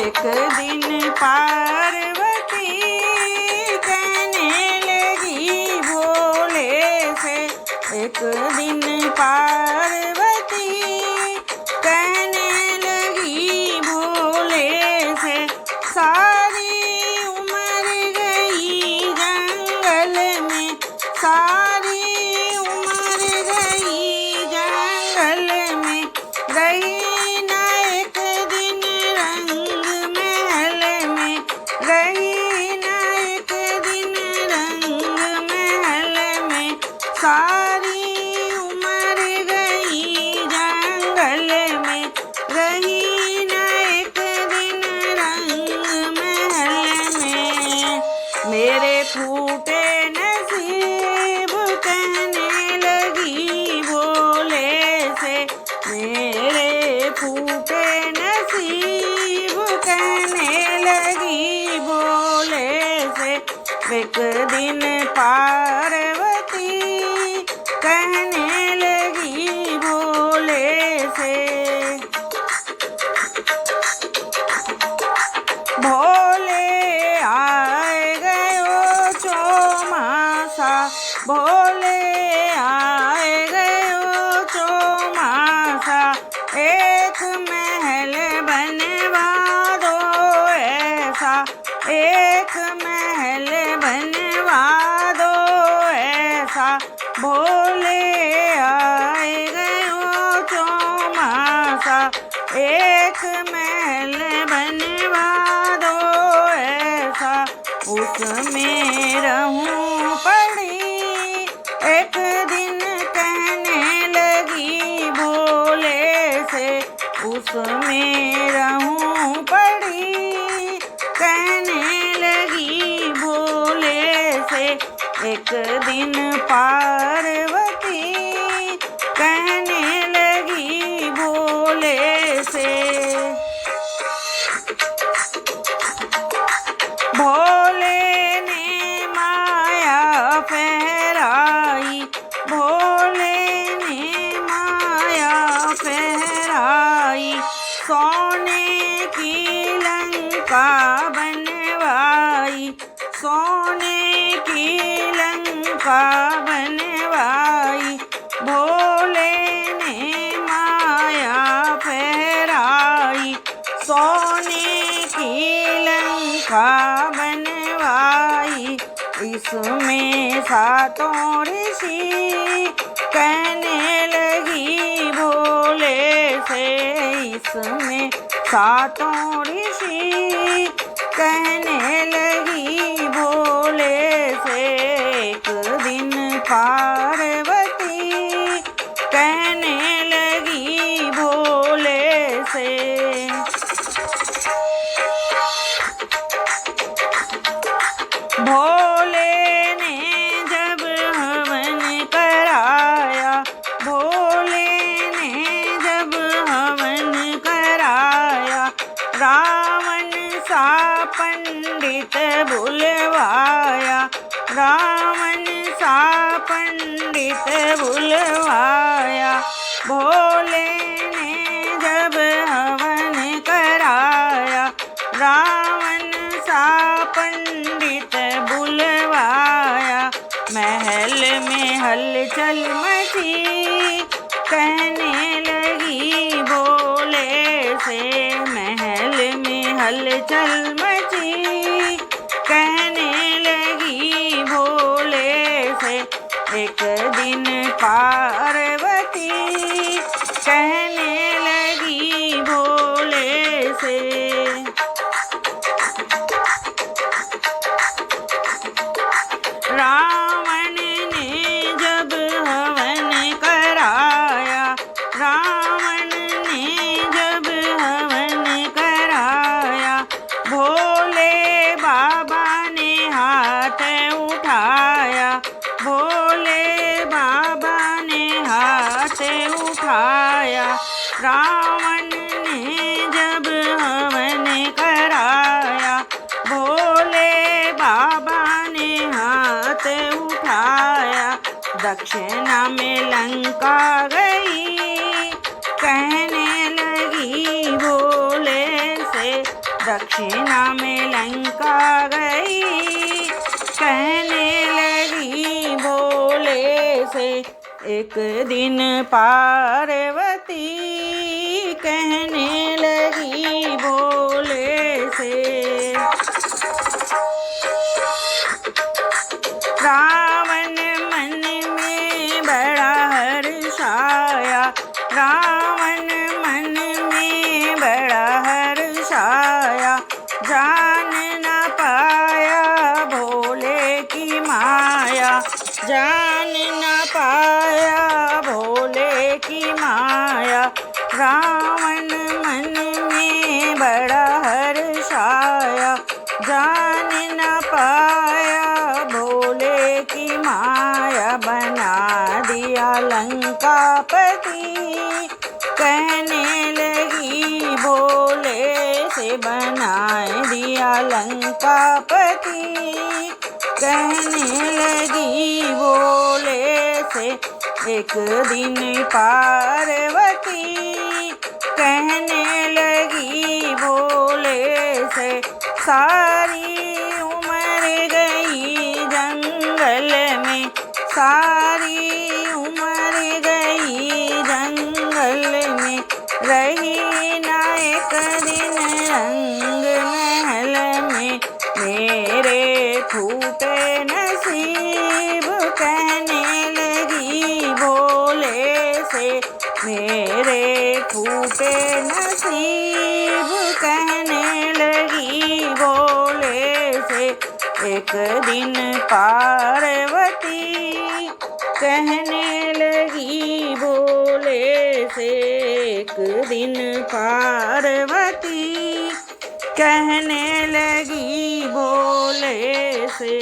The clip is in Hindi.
एक दिन पार्वती कहने लगी भोले से। एक दिन पार्वती कहने लगी भोले से, सारी उम्र गई जंगल में, सारी उम्र गई जंगल में, रही न एक दिन रंग महल में, रही न एक दिन रंग महल में, सारी उम्र गई जंगल में, रही न एक दिन रंग महल में। मेरे फूटे नसीब कहने लगी भोले से, मेरे फूटे नसीब कहने लगी भोले से। एक दिन पार्वती कहने लगी भोले से, भोले आए गयो चौमासा, भोले आए गयो चौमासा, एक महल बनवा दो ऐसा, एक महल बनवा दो ऐसा, भोले आए गयो चौमासा, एक महल बनवा दो ऐसा, उसमें रहूं पड़ी। एक दिन कहने लगी भोले से, उसमें रहूं पड़ी, कहने लगी भोले से। एक दिन पार्वती कहने लगी भोले से, भोले ने माया फहराई, भोले ने माया फहराई, सोने की लंका बनवाई, सोने की लंका बनवाई, भोले ने माया फहराई, सोने की लंका बनवाई। इसमें सातों ऋषि कहने लगी भोले से, इसमें सातों ऋषि कहने लगी भोले से। एक दिन पार्वती कहने लगी भोले से, भोले ने जब हवन कराया, भोले ने जब हवन कराया, रावण सा पंडित बुलवाया, रावण सा पंडित बुलवाया, भोले ने जब हवन कराया, रावण सा पंडित बुलवाया। महल में हलचल मची कहने लगी भोले से, महल में हलचल मची कहने लगी भोले से। एक दिन पार्वती कहने लगी भोले से, रावण ने जब हवन कराया, रावण ने जब हवन कराया, भोले बाबा ने हाथ उठाया, भोले बाबा ने हाथ उठाया, रावण ने जब हवन कराया, भोले बाबा ने हाथ उठाया। दक्षिणा में लंका गई कहने लगी भोले से, दक्षिणा में लंका गई, कहने लगी भोले से एक दिन पार्वती, कहने लगी भोले से। रावण मन में बड़ा हर्षाया, रावण मन में बड़ा हर्षाया, जान न पाया भोले की माया, जान न पाया भोले की माया। रावण मन में बड़ा हर्षाया, जान न पाया भोले की माया। बना दिया लंकापति, कहने लगी भोले से बना दिया लंकापति, कहने लगी भोले से एक दिन पार्वती, कहने लगी भोले से सारी उम्र गई जंगल में, सारी उम्र गई जंगल में, रही ना एक दिन रंग महल में, मेरे फूटे नसीब, कहने लगी भोले से मेरे फूटे नसीब, कहने लगी भोले से एक दिन पार्वती, कहने लगी भोले से एक दिन पार्वती, कहने लगी भोले से।